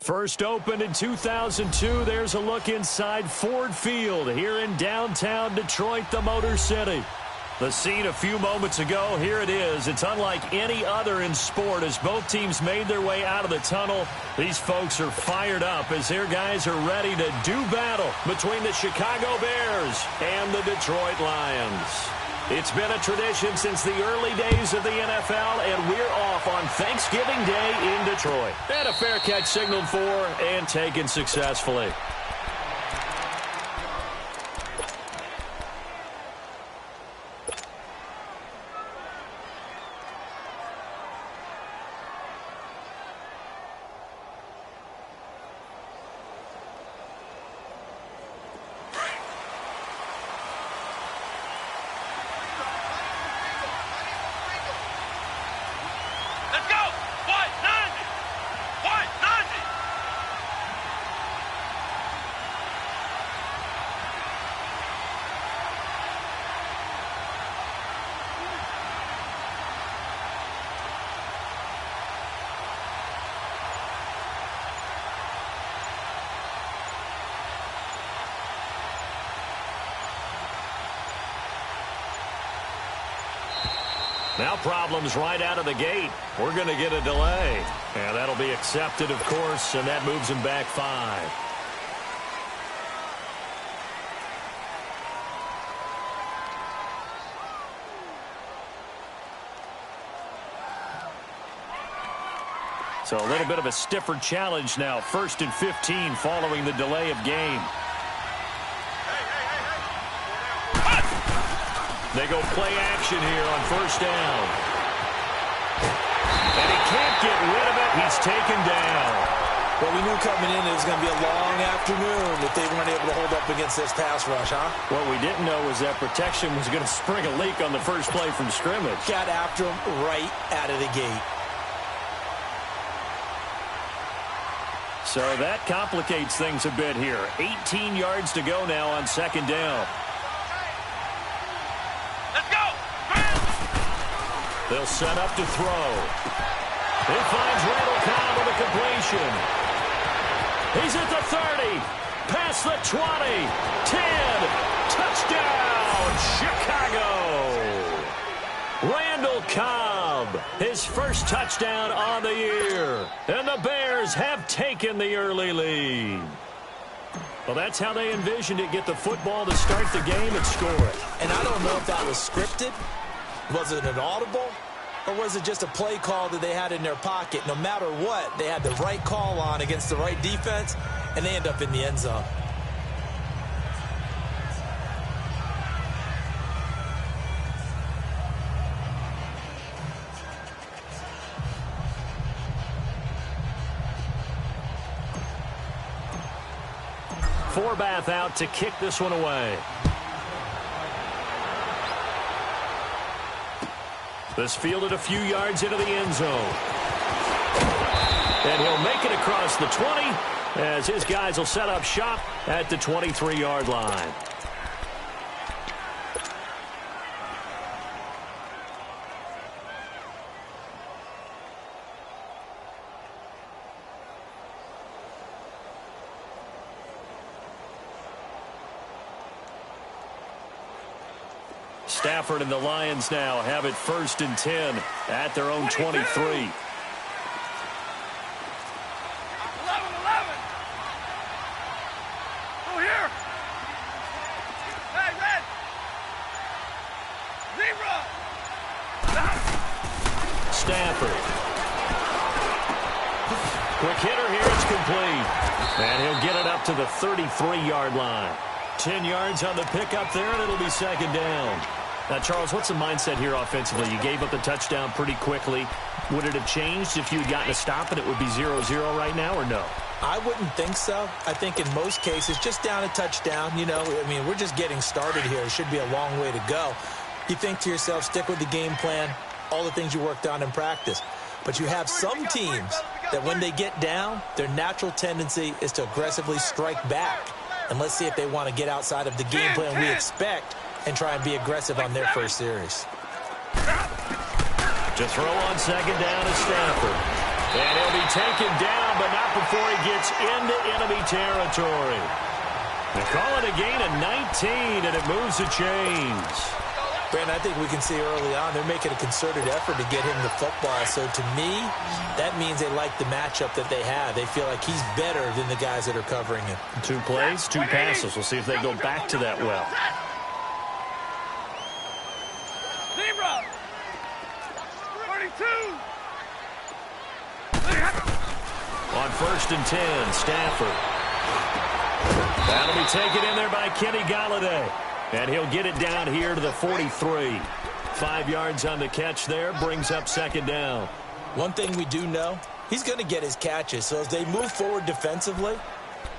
First opened in 2002, there's a look inside Ford Field here in downtown Detroit, the Motor City. The scene a few moments ago, here it is. It's unlike any other in sport as both teams made their way out of the tunnel. These folks are fired up as their guys are ready to do battle between the Chicago Bears and the Detroit Lions. It's been a tradition since the early days of the NFL, and we're off on Thanksgiving Day in Detroit. And a fair catch signaled for and taken successfully. Now problems right out of the gate. We're going to get a delay. And that'll be accepted, of course, and that moves him back 5. So a little bit of a stiffer challenge now. 1st and 15 following the delay of game. They go play action here on 1st down. And he can't get rid of it. He's taken down. Well, we knew coming in it was going to be a long afternoon if they weren't able to hold up against this pass rush, huh? What we didn't know was that protection was going to spring a leak on the first play from scrimmage. Got after him right out of the gate. So that complicates things a bit here. 18 yards to go now on 2nd down. They'll set up to throw. He finds Randall Cobb with a completion. He's at the 30. Past the 20. 10. Touchdown, Chicago. Randall Cobb, his first touchdown on the year. And the Bears have taken the early lead. Well, that's how they envisioned it. Get the football to start the game and score it. And I don't know if that was scripted. Was it an audible, or was it just a play call that they had in their pocket? No matter what, they had the right call on against the right defense, and they end up in the end zone. Forbath out to kick this one away. This fielded a few yards into the end zone. And he'll make it across the 20 as his guys will set up shop at the 23-yard line. Stafford and the Lions now have it 1st and 10 at their own 23. 11. Go here. Hey, Red. Zero. Stafford. Quick hitter here. It's complete. And he'll get it up to the 33-yard line. 10 yards on the pickup there, and it'll be 2nd down. Now, Charles, what's the mindset here offensively? You gave up the touchdown pretty quickly. Would it have changed if you had gotten a stop and it would be 0-0 right now, or no? I wouldn't think so. I think in most cases, just down a touchdown, you know, I mean, we're just getting started here. It should be a long way to go. You think to yourself, stick with the game plan, all the things you worked on in practice. But you have some teams that when they get down, their natural tendency is to aggressively strike back. And let's see if they want to get outside of the game plan we expect and try and be aggressive on their first series. To throw on 2nd down is Stafford. And he'll be taken down, but not before he gets into enemy territory. They call it a gain of 19, and it moves the chains. Brandon, I think we can see early on they're making a concerted effort to get him the football. So to me, that means they like the matchup that they have. They feel like he's better than the guys that are covering him. 2 plays, 2 passes. We'll see if they go back to that well. Zebra! 32! On 1st and 10, Stafford. That'll be taken in there by Kenny Galladay. And he'll get it down here to the 43. 5 yards on the catch there, brings up 2nd down. One thing we do know, he's going to get his catches. So as they move forward defensively,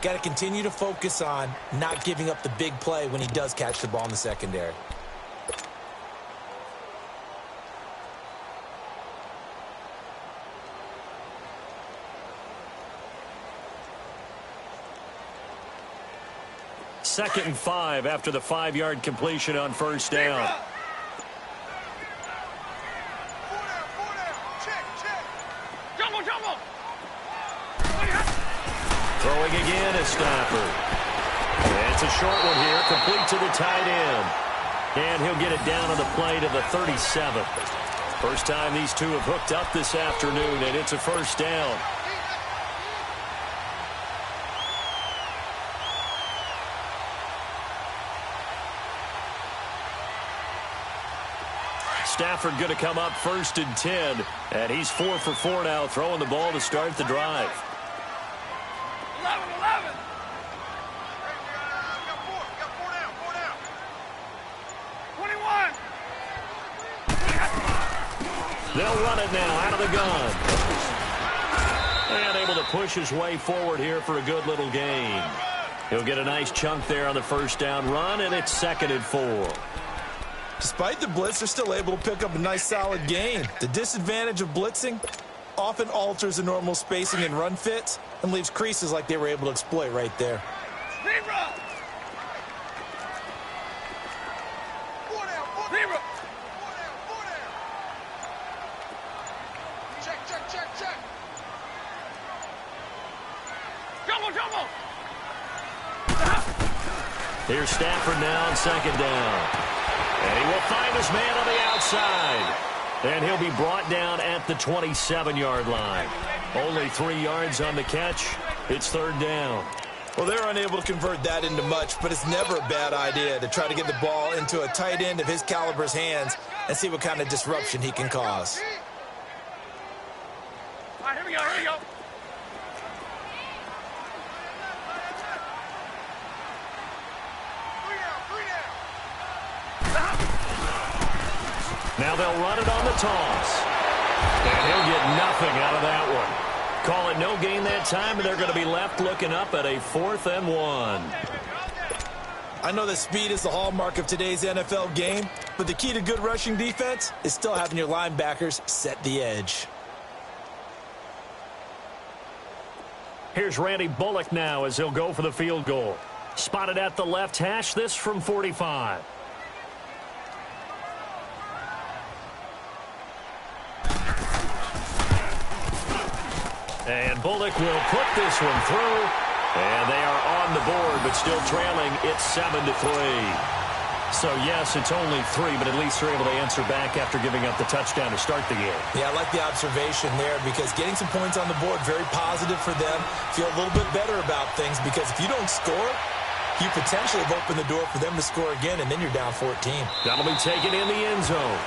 got to continue to focus on not giving up the big play when he does catch the ball in the secondary. Second and 5 after the 5-yard completion on 1st down. Throwing again is Stafford. It's a short one here, complete to the tight end. And he'll get it down on the play to the 37. First time these two have hooked up this afternoon, and it's a 1st down. Stafford going to come up 1st and 10, and he's 4 for 4 now, throwing the ball to start the drive. 11. Got 4 down. 21. They'll run it now out of the gun. And able to push his way forward here for a good little gain. He'll get a nice chunk there on the 1st down run, and it's 2nd and 4. Despite the blitz, they're still able to pick up a nice solid gain. The disadvantage of blitzing often alters the normal spacing and run fits and leaves creases like they were able to exploit right there. Zebra! 4 down. Zebra! 4 down. Check. Jumbo! Here's Stafford now on 2nd down. And he will find his man on the outside. And he'll be brought down at the 27-yard line. Only 3 yards on the catch. It's 3rd down. Well, they're unable to convert that into much, but it's never a bad idea to try to get the ball into a tight end of his caliber's hands and see what kind of disruption he can cause. All right, here we go. Now they'll run it on the toss. And he'll get nothing out of that one. Call it no gain that time, and they're going to be left looking up at a 4th and 1. I know that speed is the hallmark of today's NFL game, but the key to good rushing defense is still having your linebackers set the edge. Here's Randy Bullock now as he'll go for the field goal. Spotted at the left hash, this from 45. And Bullock will put this one through. And they are on the board, but still trailing. It's 7-3. So, yes, it's only 3, but at least they're able to answer back after giving up the touchdown to start the game. Yeah, I like the observation there because getting some points on the board, very positive for them. Feel a little bit better about things because if you don't score, you potentially have opened the door for them to score again, and then you're down 14. That'll be taken in the end zone.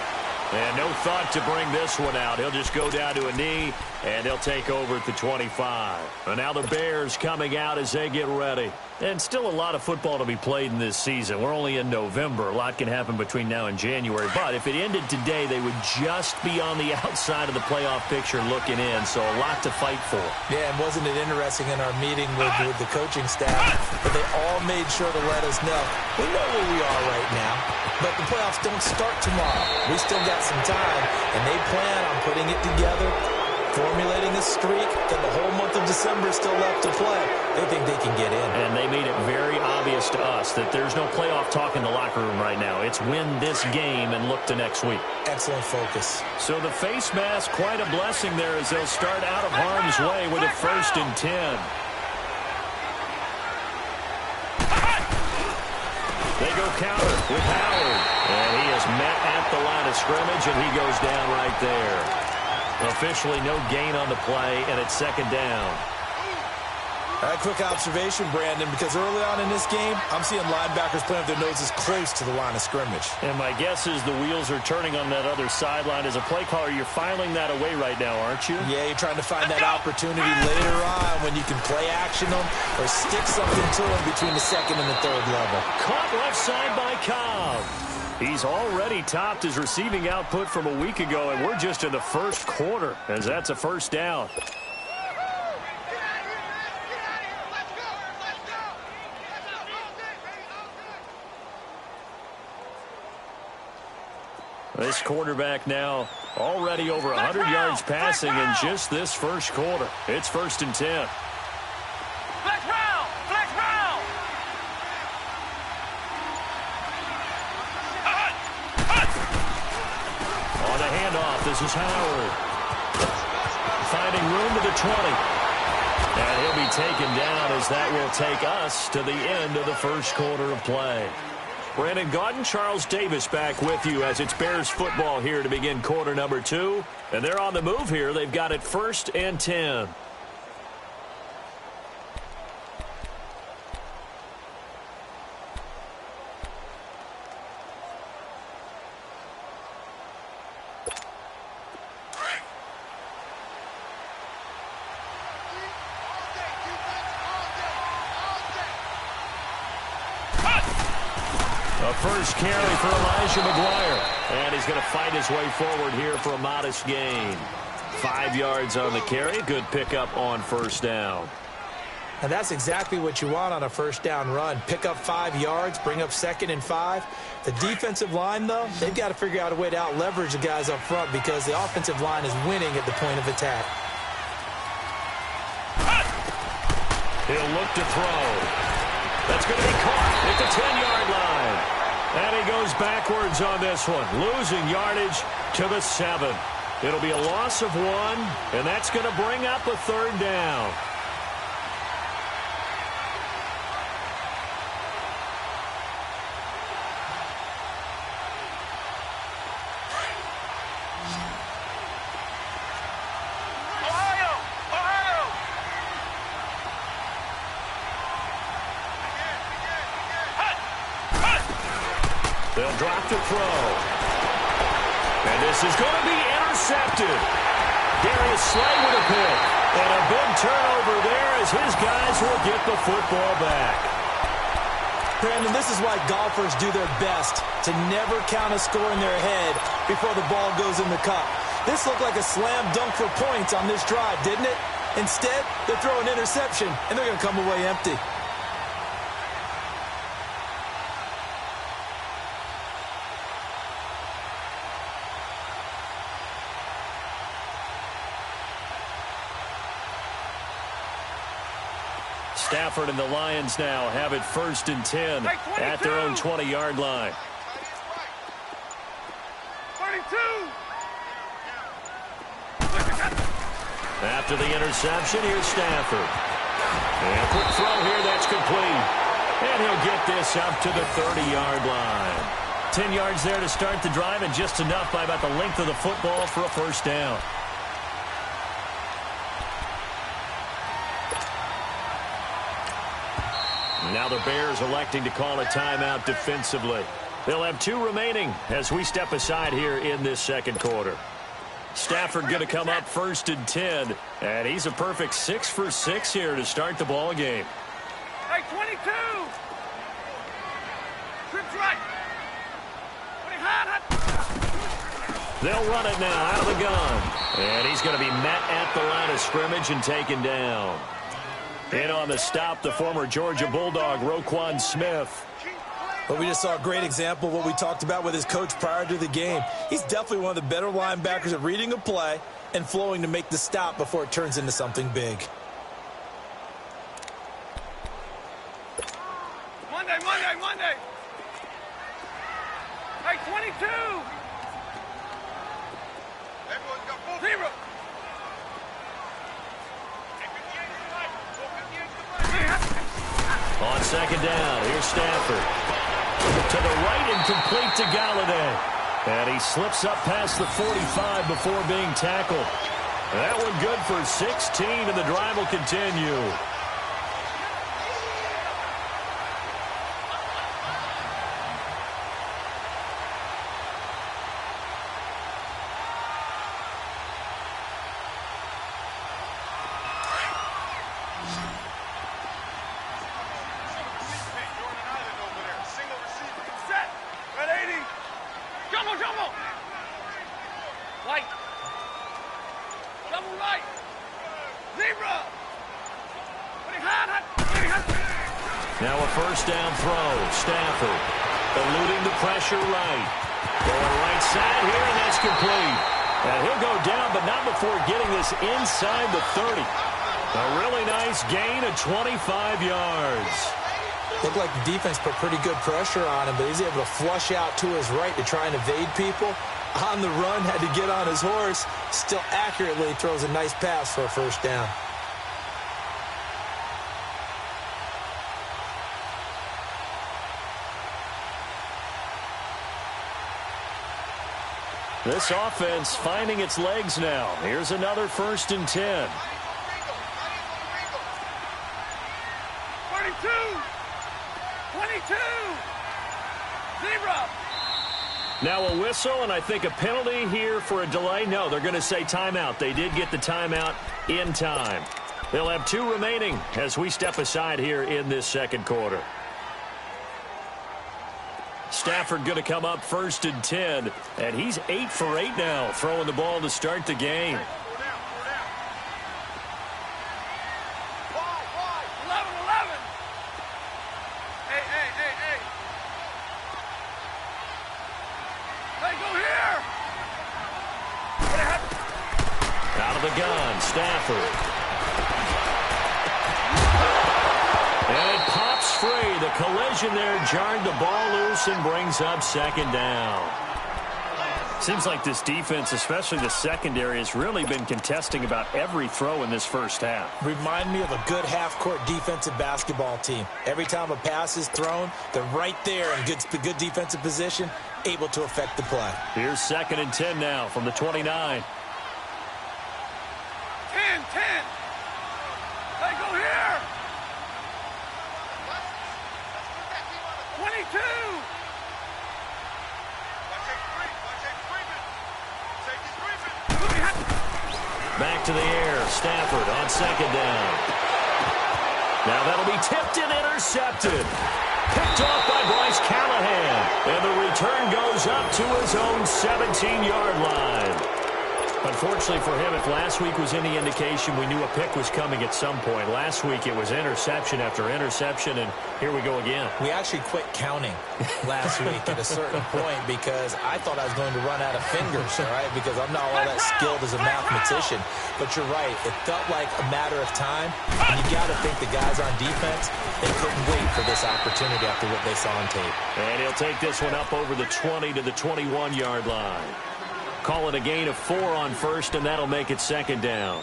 And no thought to bring this one out. He'll just go down to a knee, and he'll take over at the 25. And now the Bears coming out as they get ready. And still a lot of football to be played in this season. We're only in November. A lot can happen between now and January. But if it ended today, they would just be on the outside of the playoff picture looking in. So a lot to fight for. Yeah, and wasn't it interesting in our meeting with the coaching staff that they all made sure to let us know, we know where we are right now, but the playoffs don't start tomorrow. We still got some time, and they plan on putting it together Formulating a streak, and the whole month of December is still left to play. They think they can get in. And they made it very obvious to us that there's no playoff talk in the locker room right now. It's win this game and look to next week. Excellent focus. So the face mask, quite a blessing there as they'll start out of harm's way with a 1st and 10. They go counter with Howard. And he is met at the line of scrimmage, and he goes down right there. Officially no gain on the play, and it's 2nd down. A quick observation, Brandon, because early on in this game, I'm seeing linebackers playing with their noses close to the line of scrimmage. And my guess is the wheels are turning on that other sideline. As a play caller, you're filing that away right now, aren't you? Yeah, you're trying to find that opportunity later on when you can play action them or stick something to them between the 2nd and the 3rd level. Caught left side by Cobb. He's already topped his receiving output from a week ago, and we're just in the 1st quarter, as that's a 1st down. This quarterback now already over 100 yards passing in just this 1st quarter. It's 1st and 10. Flex round! Flex round! On the handoff, this is Howard. Finding room to the 20. And he'll be taken down as that will take us to the end of the 1st quarter of play. Brandon Gaudin, Charles Davis back with you as it's Bears football here to begin quarter number 2. And they're on the move here. They've got it 1st and 10. A first carry for Elijah McGuire. And he's going to fight his way forward here for a modest gain. 5 yards on the carry. Good pickup on 1st down. And that's exactly what you want on a 1st down run. Pick up 5 yards, bring up 2nd and 5. The defensive line, though, they've got to figure out a way to out-leverage the guys up front because the offensive line is winning at the point of attack. He'll look to throw. That's going to be caught at the 10-yard line. And he goes backwards on this one, losing yardage to the 7. It'll be a loss of 1, and that's going to bring up a 3rd down. They'll drop to throw. And this is going to be intercepted. Darius Slay with a pick. And a big turnover there as his guys will get the football back. Brandon, this is why golfers do their best to never count a score in their head before the ball goes in the cup. This looked like a slam dunk for points on this drive, didn't it? Instead, they throw an interception, and they're going to come away empty. Stafford and the Lions now have it 1st and 10 at their own 20-yard line. 32! After the interception, here's Stafford. And a quick throw here, that's complete. And he'll get this up to the 30-yard line. 10 yards there to start the drive, and just enough by about the length of the football for a 1st down. Now the Bears electing to call a timeout defensively. They'll have 2 remaining as we step aside here in this 2nd quarter. Stafford going to come up 1st and 10, and he's a perfect 6 for 6 here to start the ball game. Hey, 22! Trips right! 20 high. They'll run it now out of the gun. And he's going to be met at the line of scrimmage and taken down. In on the stop, the former Georgia Bulldog, Roquan Smith. But we just saw a great example of what we talked about with his coach prior to the game. He's definitely one of the better linebackers at reading a play, and flowing to make the stop before it turns into something big. Monday. Hey, 22. Everyone's got 0. On second down, here's Stafford. To the right and complete to Galladay. And he slips up past the 45 before being tackled. That one good for 16, and the drive will continue. Now a first down throw. Stafford eluding the pressure right. Going right side here, and that's complete. And he'll go down, but not before getting this inside the 30. A really nice gain of 25 yards. Looked like the defense put pretty good pressure on him, but he's able to flush out to his right to try and evade people. On the run, had to get on his horse. Still accurately throws a nice pass for a first down. This offense finding its legs now. Here's another 1st and 10. 22. 0. Now a whistle, and I think a penalty here for a delay. No, they're going to say timeout. They did get the timeout in time. They'll have 2 remaining as we step aside here in this second quarter. Stafford going to come up 1st and 10, and he's 8 for 8 now, throwing the ball to start the game. 11. Hey. Hey, go here. Out of the gun, Stafford. And it pops free. The collision there jarred the ball loose and brings up second down. Seems like this defense, especially the secondary, has really been contesting about every throw in this first half. Remind me of a good half-court defensive basketball team. Every time a pass is thrown, they're right there in good defensive position, able to affect the play. Here's 2nd and 10 now from the 29. 10. Hey, go here. 22. Back to the air. Stafford on second down. Now that'll be tipped and intercepted. Picked off by Bryce Callahan. And the return goes up to his own 17-yard line. Unfortunately for him, if last week was any indication, we knew a pick was coming at some point. Last week it was interception after interception, and here we go again. We actually quit counting last week at a certain point because I thought I was going to run out of fingers, all right, because I'm not all that skilled as a mathematician. But you're right. It felt like a matter of time, and you got to think the guys on defense, they couldn't wait for this opportunity after what they saw on tape. And he'll take this one up over the 20 to the 21-yard line. Call it a gain of 4 on first, and that'll make it 2nd down.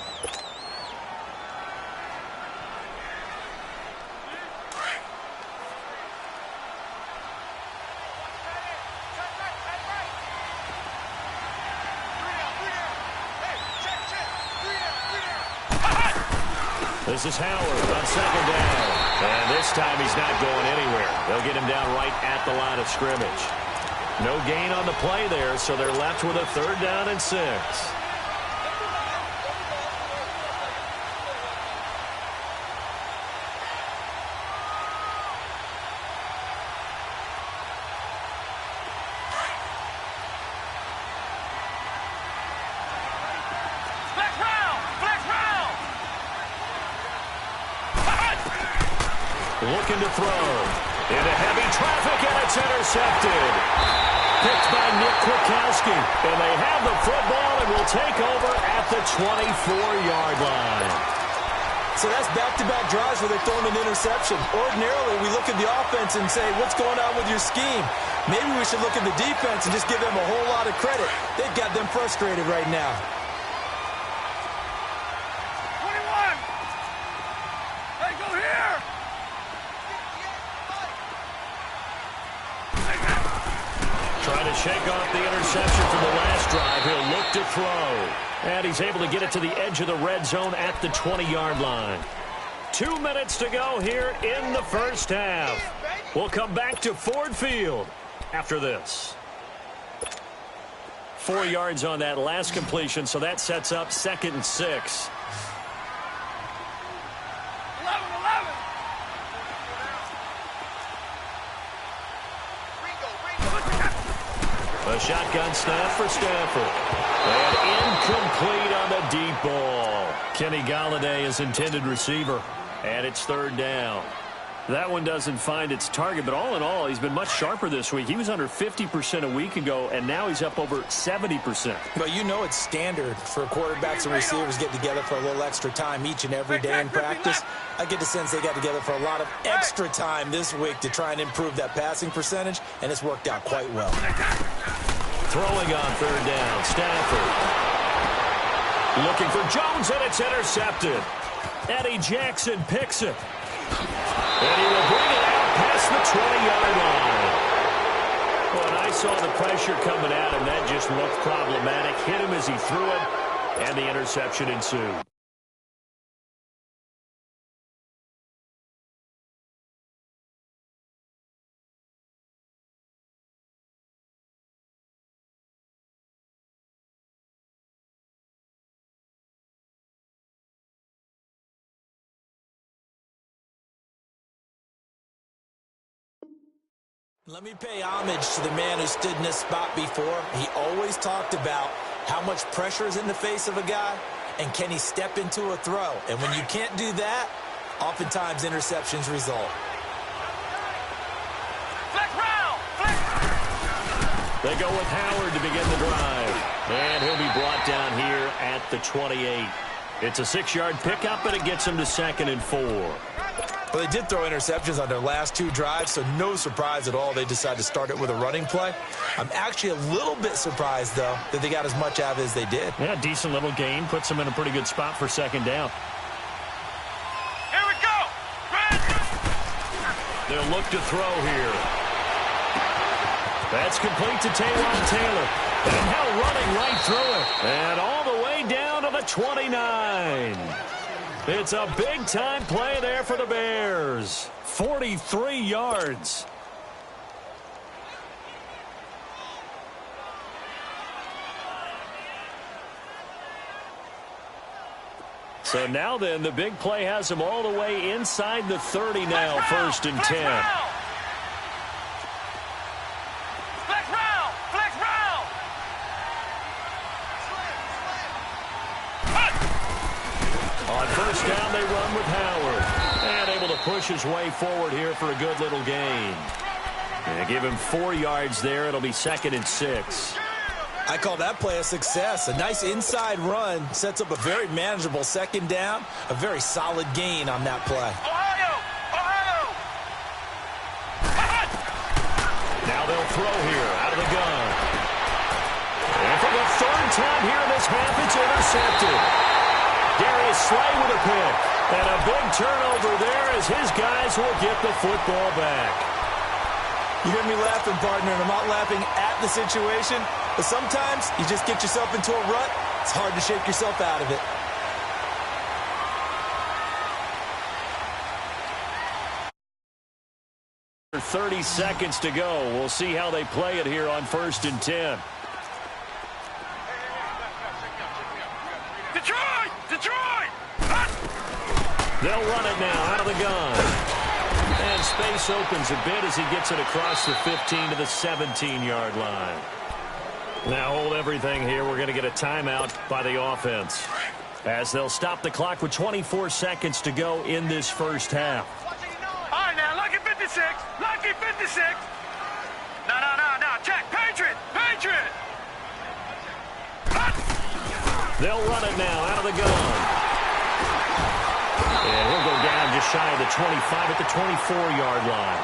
This is Howard on 2nd down. And this time he's not going anywhere. They'll get him down right at the line of scrimmage. No gain on the play there, so they're left with a 3rd down and 6. Looking to throw. Into heavy traffic, and it's intercepted. Picked by Nick Kwiatkowski. And they have the football and will take over at the 24-yard line. So that's back-to-back drives where they're throwing an interception. Ordinarily, we look at the offense and say, what's going on with your scheme? Maybe we should look at the defense and just give them a whole lot of credit. They've got them frustrated right now. 21. Hey, go here. Trying to shake off the interception from the last drive. He'll look to throw. And he's able to get it to the edge of the red zone at the 20-yard line. 2 minutes to go here in the first half. We'll come back to Ford Field after this. 4 yards on that last completion, so that sets up 2nd and 6. 11. A shotgun snap for Stafford. And incomplete on the deep ball. Kenny Golladay is intended receiver. And it's 3rd down. That one doesn't find its target, but all in all, he's been much sharper this week. He was under 50% a week ago, and now he's up over 70%. Well, you know it's standard for quarterbacks and receivers get together for a little extra time each and every day in practice. I get the sense they got together for a lot of extra time this week to try and improve that passing percentage, and it's worked out quite well. Throwing on 3rd down, Stafford. Looking for Jones, and it's intercepted. Eddie Jackson picks it. And he will bring it out past the 20-yard line. When I saw the pressure coming at him, that just looked problematic. Hit him as he threw it, and the interception ensued. Let me pay homage to the man who stood in this spot before. He always talked about how much pressure is in the face of a guy, and can he step into a throw? And when you can't do that, oftentimes interceptions result. Flex round. Flex. They go with Howard to begin the drive. And he'll be brought down here at the 28. It's a 6-yard pickup, and it gets him to 2nd and 4. Well, they did throw interceptions on their last 2 drives, so no surprise at all they decided to start it with a running play. I'm actually a little bit surprised, though, that they got as much out of it as they did. Yeah, decent little gain. Puts them in a pretty good spot for 2nd down. Here we go. Red. They'll look to throw here. That's complete to Taylor. And now running right through it. And all the way down to the 29. It's a big-time play there for the Bears. 43 yards. So now then, the big play has him all the way inside the 30 now, 1st and 10. On 1st down, they run with Howard. And able to push his way forward here for a good little gain. And give him 4 yards there. It'll be 2nd and 6. I call that play a success. A nice inside run sets up a very manageable 2nd down. A very solid gain on that play. Ohio. Now they'll throw here out of the gun. And for the 3rd time here in this half, it's intercepted. Darius Slay with a pick. And a big turnover there as his guys will get the football back. You hear me laughing, partner, and I'm not laughing at the situation, but sometimes you just get yourself into a rut. It's hard to shake yourself out of it. For 30 seconds to go. We'll see how they play it here on 1st and 10. Detroit! They'll run it now out of the gun. And space opens a bit as he gets it across the 15 to the 17-yard line. Now hold everything here. We're going to get a timeout by the offense, as they'll stop the clock with 24 seconds to go in this first half. All right, now, look at 50 56. Lucky 56. No. Check. Patriot. They'll run it now out of the gun. And he'll go down just shy of the 25 at the 24-yard line.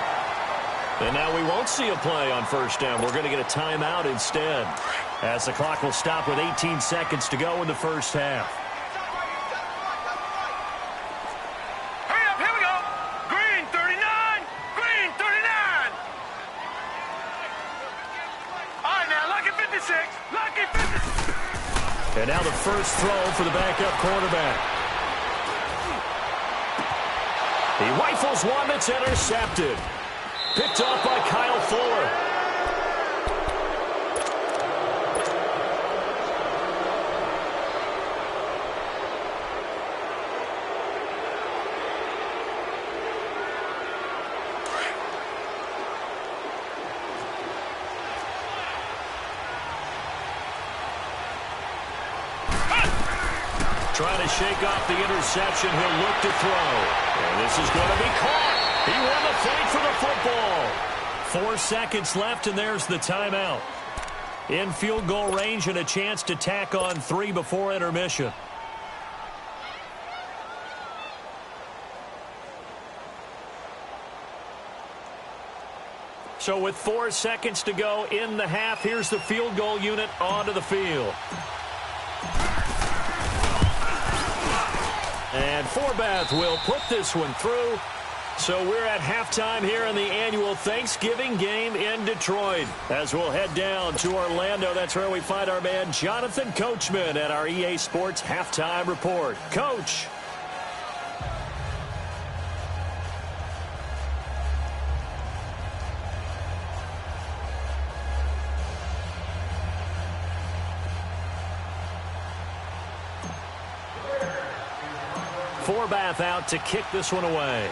And now we won't see a play on first down. We're going to get a timeout instead, as the clock will stop with 18 seconds to go in the first half. Hurry up, here we go. Green 39. Green 39. All right, now, Lucky 56. Lucky 56. And now the first throw for the backup quarterback. He rifles one that's intercepted. Picked off by Kyle Fuller. Trying to shake off the interception. He'll look to throw. And this is going to be caught. He won the fight for the football. 4 seconds left, and there's the timeout. In field goal range and a chance to tack on 3 before intermission. So with 4 seconds to go in the half, here's the field goal unit onto the field. And Forbath will put this one through. So we're at halftime here in the annual Thanksgiving game in Detroit. As we'll head down to Orlando, that's where we find our man Jonathan Coachman at our EA Sports Halftime Report. Coach. Forbath out to kick this one away.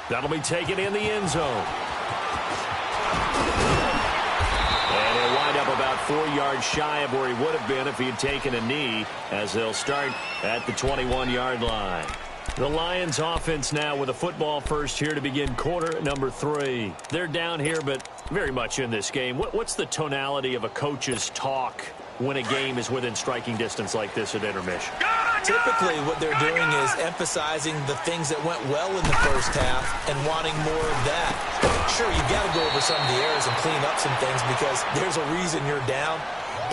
That'll be taken in the end zone. And he'll wind up about 4 yards shy of where he would have been if he had taken a knee, as they'll start at the 21-yard line. The Lions offense now with a football first here to begin quarter number 3. They're down here, but very much in this game. What's the tonality of a coach's talk when a game is within striking distance like this at intermission? Typically, what they're doing is emphasizing the things that went well in the first half and wanting more of that. Sure, you've got to go over some of the errors and clean up some things because there's a reason you're down.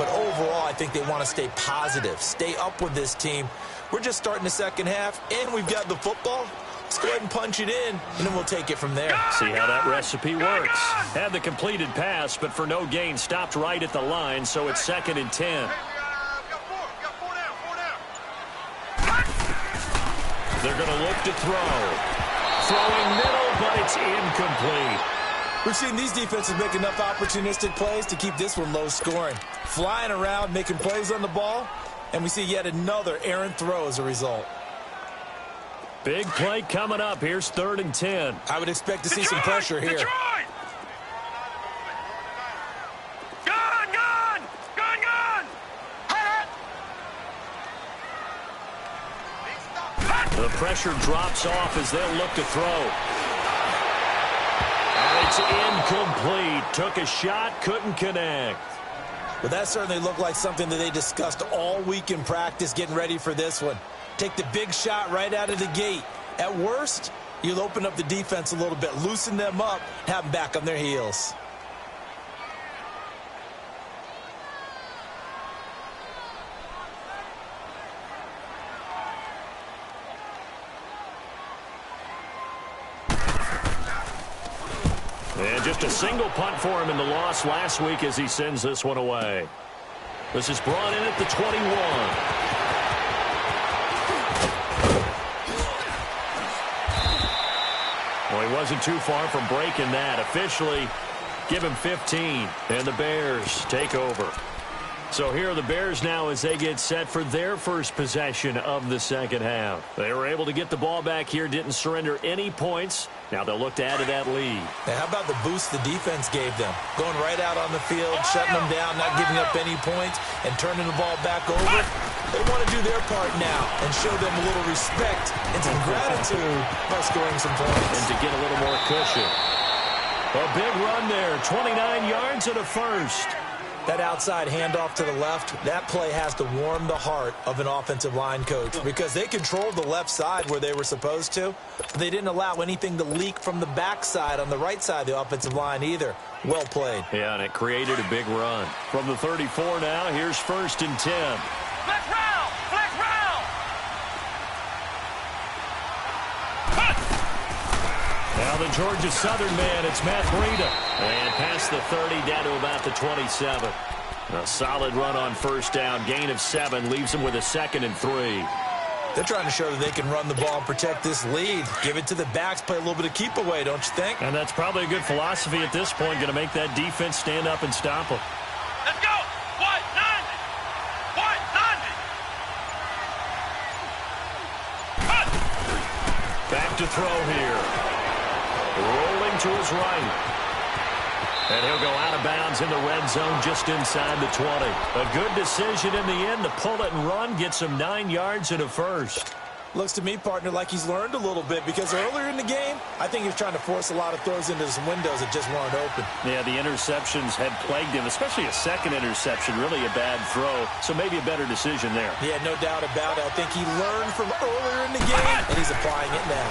But overall, I think they want to stay positive, stay up with this team. We're just starting the second half, and we've got the football. Let's go ahead and punch it in, and then we'll take it from there. See how that recipe works. Had the completed pass, but for no gain, stopped right at the line, so it's 2nd and 10. They're going to look to throw. Throwing middle, but it's incomplete. We've seen these defenses make enough opportunistic plays to keep this one low scoring. Flying around, making plays on the ball, and we see yet another errant throw as a result. Big play coming up. Here's 3rd and 10. I would expect to see some pressure here. Detroit! The pressure drops off as they'll look to throw. And it's incomplete. Took a shot, couldn't connect. Well, that certainly looked like something that they discussed all week in practice getting ready for this one. Take the big shot right out of the gate. At worst, you'll open up the defense a little bit, loosen them up, have them back on their heels. And just a single punt for him in the loss last week as he sends this one away. This is brought in at the 21. Well, he wasn't too far from breaking that. Officially, give him 15, and the Bears take over. So here are the Bears now as they get set for their first possession of the second half. They were able to get the ball back here, didn't surrender any points. Now they'll look to add to that lead. Now, how about the boost the defense gave them? Going right out on the field, shutting them down, not giving up any points, and turning the ball back over. They want to do their part now and show them a little respect and some gratitude by scoring some points. And to get a little more cushion. A big run there, 29 yards and a first. That outside handoff to the left, that play has to warm the heart of an offensive line coach because they controlled the left side where they were supposed to, but they didn't allow anything to leak from the backside on the right side of the offensive line either. Well played. Yeah, and it created a big run. From the 34 now, here's 1st and 10. Flex round! Flex round! Now the Georgia Southern man, it's Matt Breida. And past the 30, down to about the 27. A solid run on 1st down. Gain of 7 leaves him with a 2nd and 3. They're trying to show that they can run the ball and protect this lead. Give it to the backs, play a little bit of keep away, don't you think? And that's probably a good philosophy at this point. Going to make that defense stand up and stop them. Let's go! White 90! White 90! Back to throw here. Rolling to his right. And he'll go out of bounds in the red zone just inside the 20. A good decision in the end to pull it and run, get some 9 yards and a first. Looks to me, partner, like he's learned a little bit because earlier in the game, I think he was trying to force a lot of throws into some windows that just weren't open. Yeah, the interceptions had plagued him, especially a second interception, really a bad throw. So maybe a better decision there. Yeah, no doubt about it. I think he learned from earlier in the game, and he's applying it now.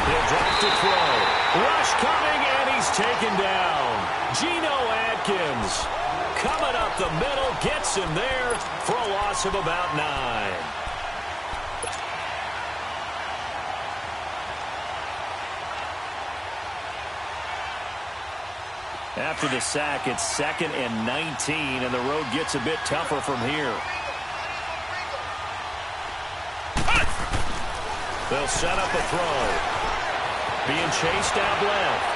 He'll drop to throw. Rush coming, and he's taken down. Geno Atkins coming up the middle, gets him there for a loss of about 9. After the sack, it's 2nd and 19, and the road gets a bit tougher from here. They'll set up a throw. Being chased out left.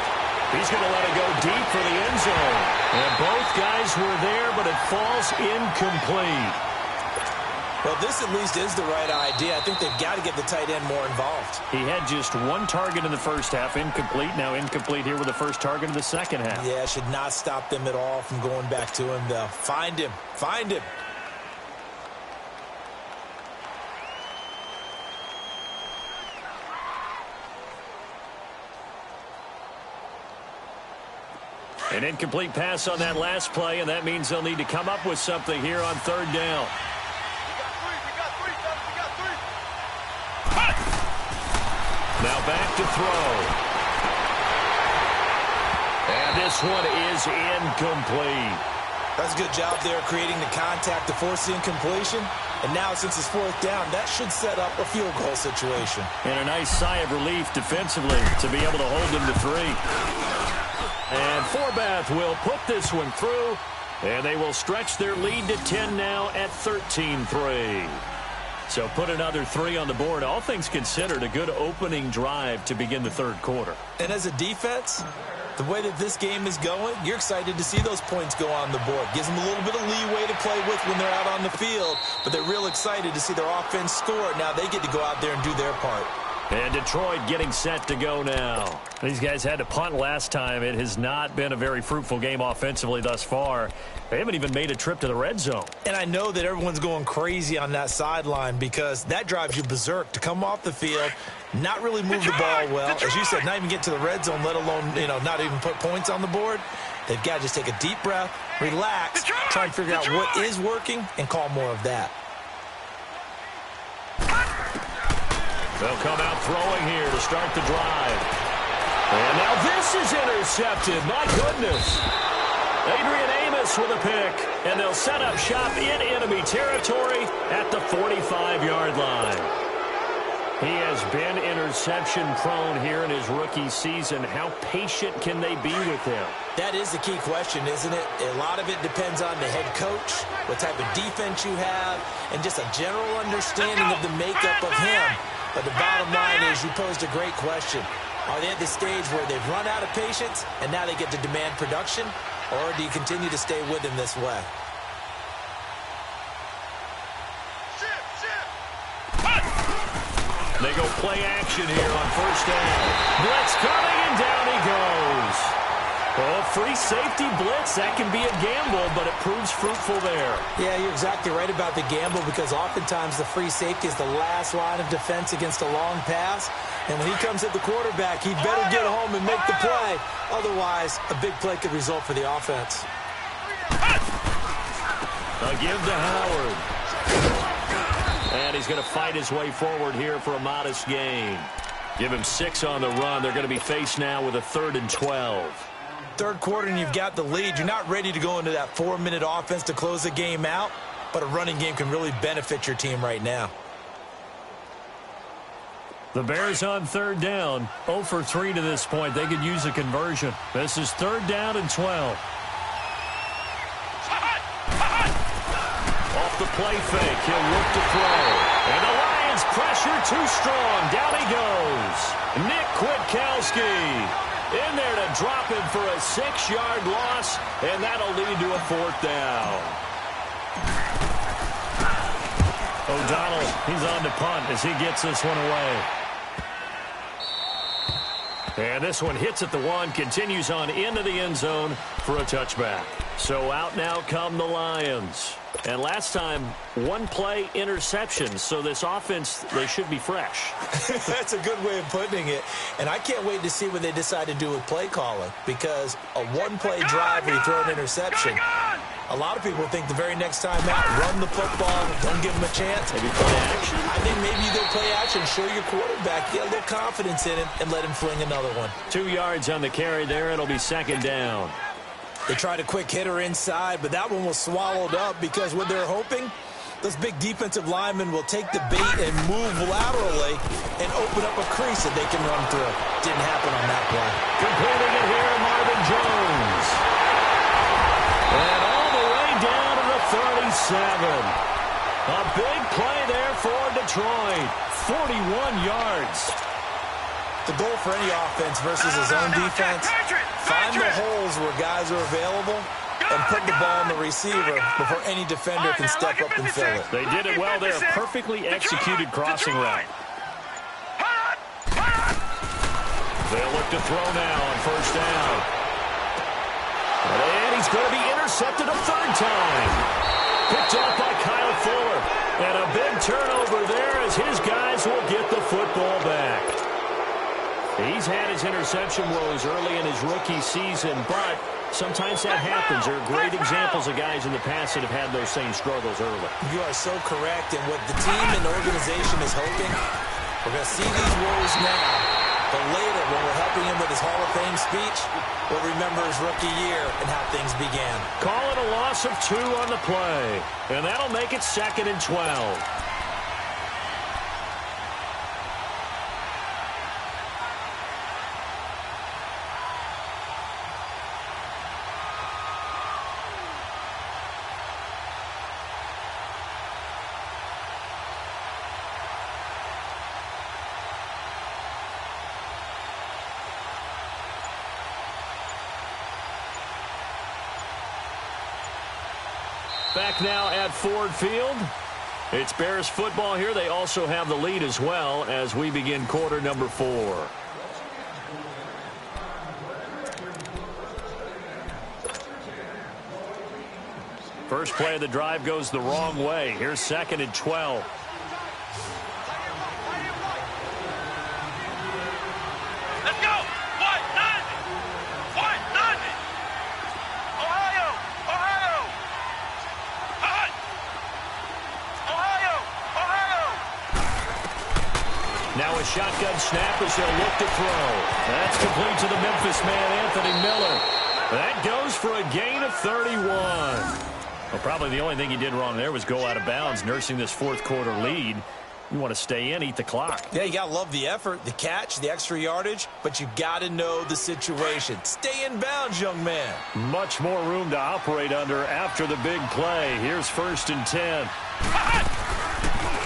He's going to let it go deep for the end zone. And both guys were there, but it falls incomplete. Well, this at least is the right idea. I think they've got to get the tight end more involved. He had just 1 target in the first half, incomplete. Now incomplete here with the first target in the second half. Yeah, should not stop them at all from going back to him, though. Find him. Find him. An incomplete pass on that last play, and that means they'll need to come up with something here on 3rd down. Now back to throw. And this one is incomplete. That's a good job there creating the contact to force the incompletion. And now since it's 4th down, that should set up a field goal situation. And a nice sigh of relief defensively to be able to hold them to 3. And Forbath will put this one through, and they will stretch their lead to 10 now at 13-3. So put another 3 on the board. All things considered, a good opening drive to begin the 3rd quarter. And as a defense, the way that this game is going, you're excited to see those points go on the board. Gives them a little bit of leeway to play with when they're out on the field, but they're real excited to see their offense score. Now they get to go out there and do their part. And Detroit getting set to go now. These guys had to punt last time. It has not been a very fruitful game offensively thus far. They haven't even made a trip to the red zone. And I know that everyone's going crazy on that sideline because that drives you berserk to come off the field, not really move the ball well. As you said, not even get to the red zone, let alone, not even put points on the board. They've got to just take a deep breath, relax, try and figure out what is working, and call more of that. They'll come out throwing here to start the drive. And now this is intercepted. My goodness. Adrian Amos with a pick. And they'll set up shop in enemy territory at the 45-yard line. He has been interception prone here in his rookie season. How patient can they be with him? That is the key question, isn't it? A lot of it depends on the head coach, what type of defense you have, and just a general understanding of the makeup of him. But the bottom line is you posed a great question. Are they at the stage where they've run out of patience and now they get to demand production? Or do you continue to stay with him this way? They go play action here on 1st down. Blitz coming, and down he goes. Oh, free safety blitz. That can be a gamble, but it proves fruitful there. Yeah, you're exactly right about the gamble because oftentimes the free safety is the last line of defense against a long pass. And when he comes at the quarterback, he better get home and make the play. Otherwise, a big play could result for the offense. A give to Howard. And he's going to fight his way forward here for a modest gain. Give him 6 on the run. They're going to be faced now with a 3rd and 12. Third quarter and you've got the lead. You're not ready to go into that 4-minute offense to close the game out, but a running game can really benefit your team right now. The Bears on 3rd down. 0 for 3 to this point. They could use a conversion. This is 3rd down and 12. Off the play fake. He'll look to throw. And the Lions pressure too strong. Down he goes. Nick Kwiatkowski in there to drop him for a 6-yard loss, and that'll lead to a 4th down. O'Donnell, he's on to punt as he gets this one away. And this one hits at the 1, continues on into the end zone for a touchback. So out now come the Lions. And last time, 1-play interception. So this offense, they should be fresh. That's a good way of putting it. And I can't wait to see what they decide to do with play calling. Because a 1-play drive where you throw an interception, a lot of people think the very next time out, run the football, don't give them a chance. Maybe play action? I think maybe you go play action, show your quarterback, get a little confidence in him, and let him fling another one. 2 yards on the carry there. It'll be 2nd down. They tried a quick hitter inside, but that one was swallowed up because what they're hoping, those big defensive linemen will take the bait and move laterally and open up a crease that they can run through. Didn't happen on that play. Completing it here, Marvin Jones. And all the way down to the 37. A big play there for Detroit. 41 yards. The goal for any offense versus his own defense, find the holes where guys are available and put the ball on the receiver before any defender can step up and fill it. They did it well there. Perfectly executed crossing route. They'll look to throw now on 1st down. And he's going to be intercepted a 3rd time. Picked up by Kyle Fuller. And a big turnover there as his guys will get the football back. He's had his interception woes early in his rookie season, but sometimes that happens. There are great examples of guys in the past that have had those same struggles early. You are so correct, and what the team and the organization is hoping, we're going to see these woes now, but later when we're helping him with his Hall of Fame speech, we'll remember his rookie year and how things began. Call it a loss of 2 on the play, and that'll make it 2nd and 12. Back now at Ford Field. It's Bears football here. They also have the lead as well as we begin quarter number 4. First play of the drive goes the wrong way. Here's 2nd and 12. Let's go! What? None! What? None! Ohio! Ohio! Hot! Ohio! Ohio! Now a shotgun snap as they'll look to throw. That's complete to the Memphis man, Anthony Miller. That goes for a gain of 31. Well, probably the only thing he did wrong there was go out of bounds, nursing this 4th quarter lead. You want to stay in, eat the clock. Yeah, you got to love the effort, the catch, the extra yardage, but you got to know the situation. Stay in bounds, young man. Much more room to operate under after the big play. Here's 1st and 10.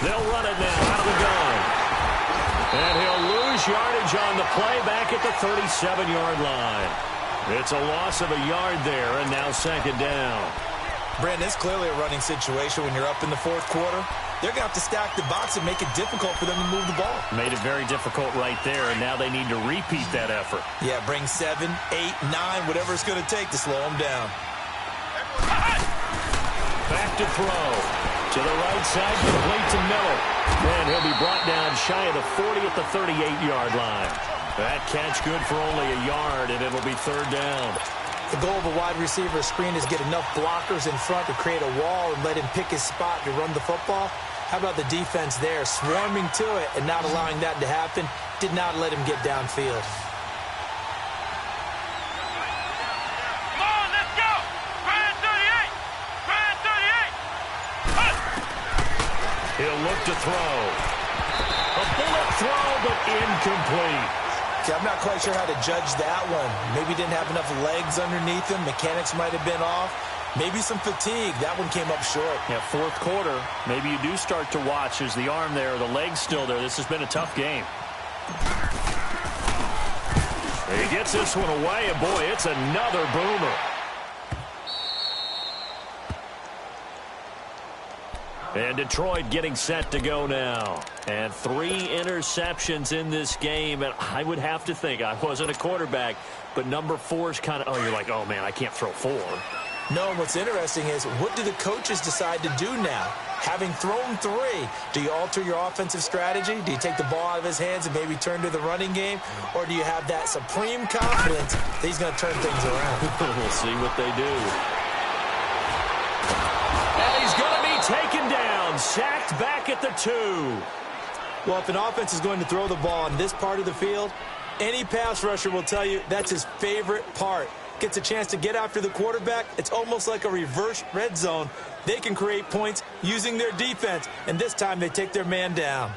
They'll run it now out of the gun. And he'll lose yardage on the play back at the 37-yard line. It's a loss of a yard there, and now 2nd down. Brandon, it's clearly a running situation when you're up in the 4th quarter. they're going to have to stack the box and make it difficult for them to move the ball. Made it very difficult right there, and now they need to repeat that effort. Yeah, bring 7, 8, 9, whatever it's going to take to slow them down. Back to throw. To the right side, complete to Miller. And he'll be brought down shy of the 40 at the 38-yard line. That catch good for only a yard, and it'll be third down. The goal of a wide receiver screen is get enough blockers in front to create a wall and let him pick his spot to run the football. How about the defense there, swarming to it and not allowing that to happen? Did not let him get downfield. Come on, let's go! Grand 38! Grand 38! He'll look to throw. A bullet throw, but incomplete. See, I'm not quite sure how to judge that one. Maybe didn't have enough legs underneath him. Mechanics might have been off. Maybe some fatigue. That one came up short. Yeah, fourth quarter. Maybe you do start to watch. Is the arm there, the leg's still there. This has been a tough game. He gets this one away, and boy, it's another boomer. And Detroit getting set to go now. And 3 interceptions in this game. And I would have to think, I wasn't a quarterback, but number 4 is kind of, oh, you're like, oh, man, I can't throw 4. No, what's interesting is, what do the coaches decide to do now? Having thrown 3, do you alter your offensive strategy? Do you take the ball out of his hands and maybe turn to the running game? Or do you have that supreme confidence that he's going to turn things around? We'll see what they do. And he's going to be taken down, sacked back at the 2. Well, if an offense is going to throw the ball on this part of the field, any pass rusher will tell you that's his favorite part. Gets a chance to get after the quarterback. It's almost like a reverse red zone. They can create points using their defense, and this time they take their man down.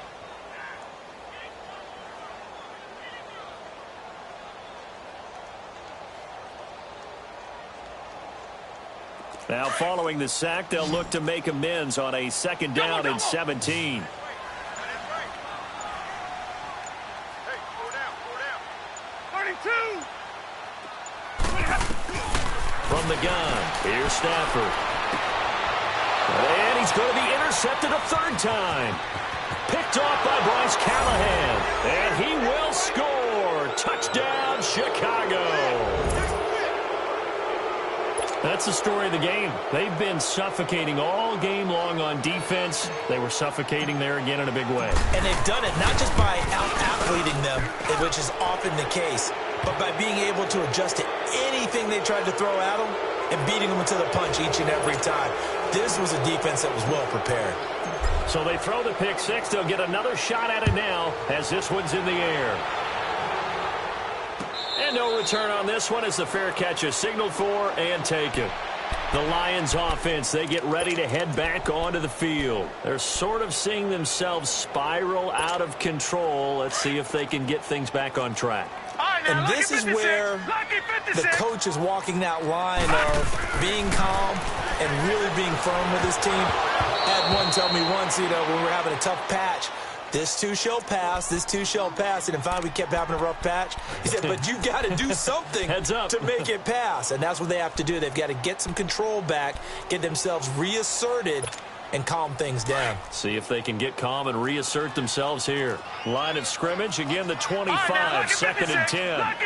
Now, following the sack, they'll look to make amends on a second down and 17. From the gun, here's Stafford. And he's going to be intercepted a third time. Picked off by Bryce Callahan. And he will score. Touchdown, Chicago. That's the story of the game. They've been suffocating all game long on defense. They were suffocating there again in a big way. And they've done it not just by out-athleting them, which is often the case, but by being able to adjust to anything they tried to throw at them and beating them to the punch each and every time. This was a defense that was well prepared. So they throw the pick 6. They'll get another shot at it now as this one's in the air. And no return on this one as the fair catch is signaled for and taken. The Lions offense, they get ready to head back onto the field. They're sort of seeing themselves spiral out of control. Let's see if they can get things back on track. And this is where the coach is walking that line of being calm and really being firm with his team. Had one tell me once, when we were having a tough patch, this too shall pass, this too shall pass. And finally we kept having a rough patch. He said, but you got to do something Heads up. to make it pass. And that's what they have to do. They've got to get some control back, get themselves reasserted, and calm things down. See if they can get calm and reassert themselves here. Line of scrimmage, again the 25, second and 10. Back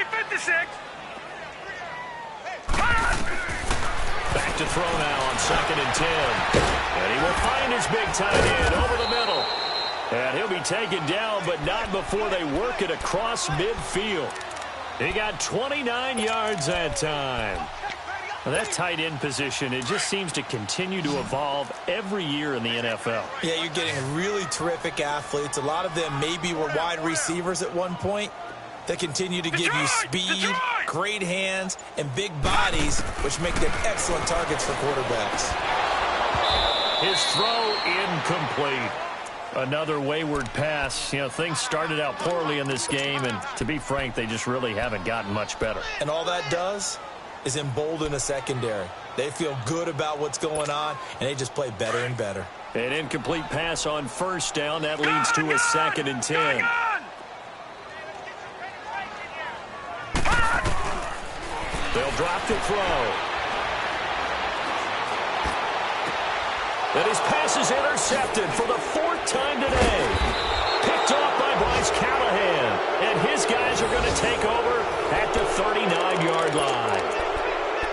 to throw now on second and 10. And he will find his big tight end over the middle. And he'll be taken down, but not before they work it across midfield. He got 29 yards that time. Well, that tight end position, it just seems to continue to evolve every year in the NFL. Yeah, you're getting really terrific athletes. A lot of them maybe were wide receivers at one point. They continue to give you speed, great hands, and big bodies, which make them excellent targets for quarterbacks. His throw incomplete. Another wayward pass. Things started out poorly in this game, and to be frank, they just really haven't gotten much better. And all that does is embolden a secondary. They feel good about what's going on, and they just play better and better. An incomplete pass on first down. That leads to a second and 10. They'll drop to throw. And his pass is intercepted for the fourth time today. Picked off by Bryce Callahan. And his guys are going to take over at the 39-yard line.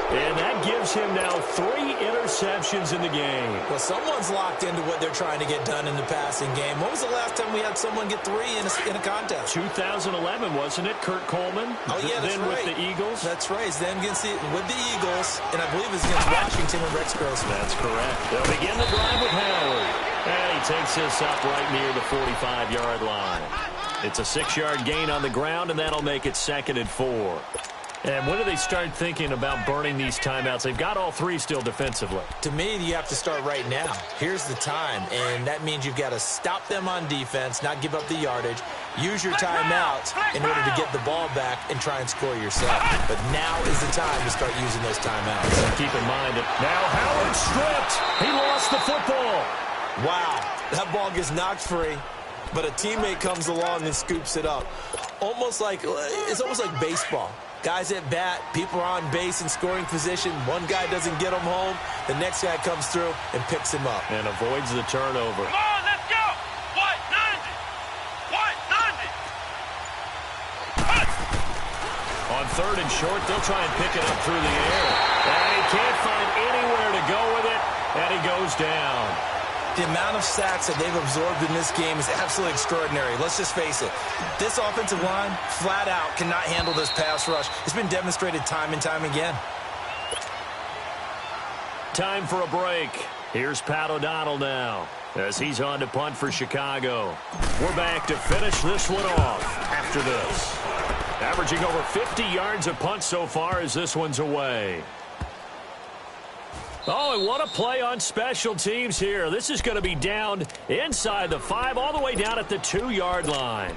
And that gives him now 3 interceptions in the game. Well, someone's locked into what they're trying to get done in the passing game. When was the last time we had someone get 3 in a contest? 2011, wasn't it, Kurt Coleman? Oh, yeah, that's then right. with the Eagles? That's right. Then with the Eagles, and I believe it's against Washington and Rex Grossman. That's correct. They'll begin the drive with Howard. And he takes this up right near the 45-yard line. It's a 6-yard gain on the ground, and that'll make it 2nd and 4. And when do they start thinking about burning these timeouts? They've got all 3 still defensively. To me, you have to start right now. Here's the time, and that means you've got to stop them on defense, not give up the yardage, use your timeouts in order to get the ball back and try and score yourself. But now is the time to start using those timeouts. And keep in mind that now Howard stripped. He lost the football. Wow, that ball gets knocked free, but a teammate comes along and scoops it up. It's almost like baseball. Guys at bat, people are on base in scoring position. One guy doesn't get him home. The next guy comes through and picks him up. And avoids the turnover. Come on, let's go. White 90. White 90. On 3rd and short, they'll try and pick it up through the air. And he can't find anywhere to go with it, and he goes down. The amount of sacks that they've absorbed in this game is absolutely extraordinary. Let's just face it. This offensive line, flat out, cannot handle this pass rush. It's been demonstrated time and time again. Time for a break. Here's Pat O'Donnell now as he's on to punt for Chicago. We're back to finish this one off after this. Averaging over 50 yards a punt so far as this one's away. Oh, and what a play on special teams here. This is going to be down inside the 5, all the way down at the 2-yard line.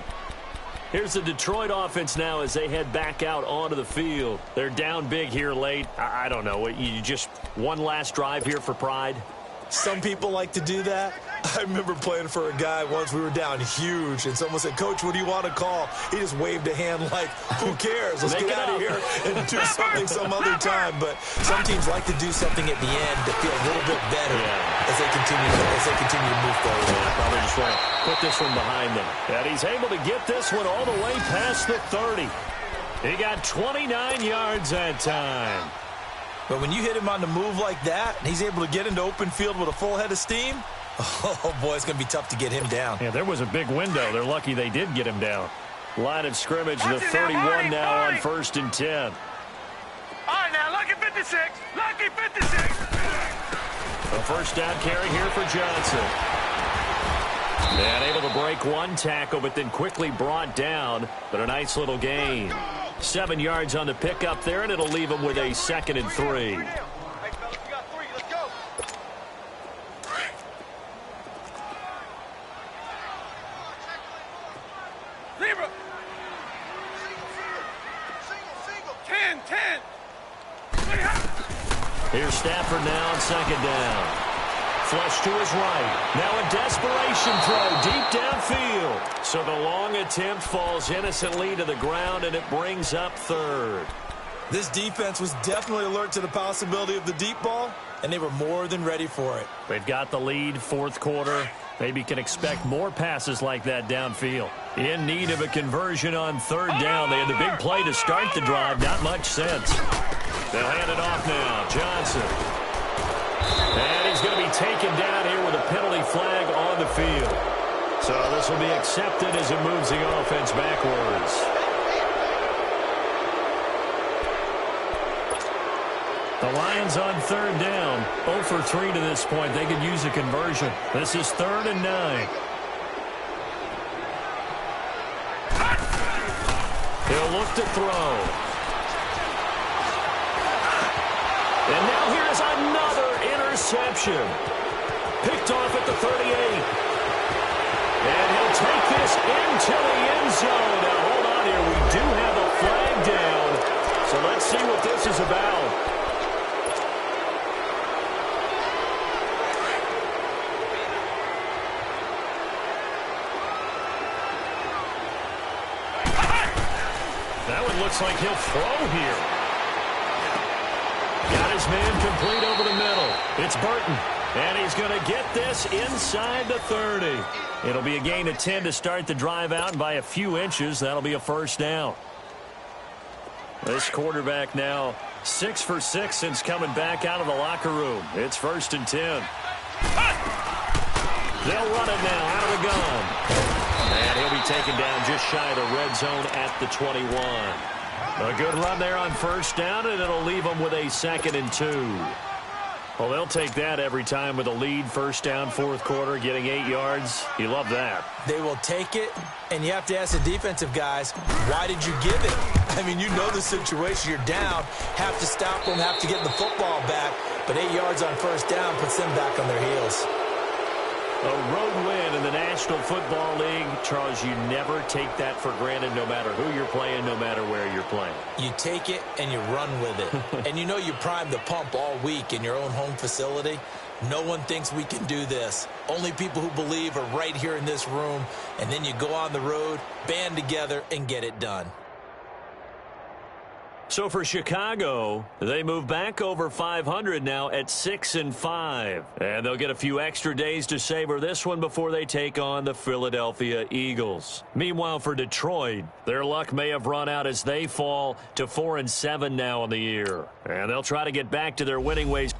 Here's the Detroit offense now as they head back out onto the field. They're down big here late. I don't know. You just one last drive here for pride? Some people like to do that. I remember playing for a guy once. We were down huge, and someone said, "Coach, what do you want to call?" He just waved a hand like, who cares? Let's get out of here and do something some other time. But some teams like to do something at the end to feel a little bit better as they continue to move forward. Yeah, probably just want to put this one behind them. And he's able to get this one all the way past the 30. He got 29 yards that time. But when you hit him on the move like that, and he's able to get into open field with a full head of steam, oh, boy, it's going to be tough to get him down. Yeah, there was a big window. They're lucky they did get him down. Line of scrimmage, the 31 now on 1st and 10. All right, now, lucky 56. Lucky 56. A first down carry here for Johnson. And able to break one tackle, but then quickly brought down. But a nice little gain. 7 yards on the pickup there, and it'll leave him with a 2nd and 3. Libra. 10. Here's Stafford now on 2nd down. Flush to his right. Now a desperation throw deep downfield. So the long attempt falls innocently to the ground, and it brings up 3rd. This defense was definitely alert to the possibility of the deep ball, and they were more than ready for it. They've got the lead, 4th quarter. Maybe can expect more passes like that downfield. In need of a conversion on 3rd down. They had the big play to start the drive. Not much sense. They'll hand it off now. Johnson. And he's going to be taken down here with a penalty flag on the field. So this will be accepted as it moves the offense backwards. The Lions on 3rd down. 0 for 3 to this point. They could use a conversion. This is 3rd and 9. He'll look to throw. And now here is another interception. Picked off at the 38. And he'll take this into the end zone. Now, hold on here. We do have a flag down. So let's see what this is about. That one looks like he'll throw here. Got his man complete over the middle. It's Burton. And he's going to get this inside the 30. It'll be a gain of 10 to start the drive out, and by a few inches, that'll be a first down. This quarterback now 6 for 6 since coming back out of the locker room. It's 1st and 10. They'll run it now out of the gun. And he'll be taken down just shy of the red zone at the 21. A good run there on first down, and it'll leave them with a 2nd and 2. Well, they'll take that every time with a lead. First down, fourth quarter, getting 8 yards. You love that. They will take it, and you have to ask the defensive guys, why did you give it? I mean, you know the situation. You're down, have to stop them, have to get the football back, but 8 yards on first down puts them back on their heels. A road win in the National Football League. Charles, you never take that for granted no matter who you're playing, no matter where you're playing. You take it and you run with it. And you know you primed the pump all week in your own home facility. No one thinks we can do this. Only people who believe are right here in this room. And then you go on the road, band together, and get it done. So for Chicago, they move back over 500 now at 6-5. And they'll get a few extra days to savor this one before they take on the Philadelphia Eagles. Meanwhile, for Detroit, their luck may have run out as they fall to 4-7 now in the year. And they'll try to get back to their winning ways.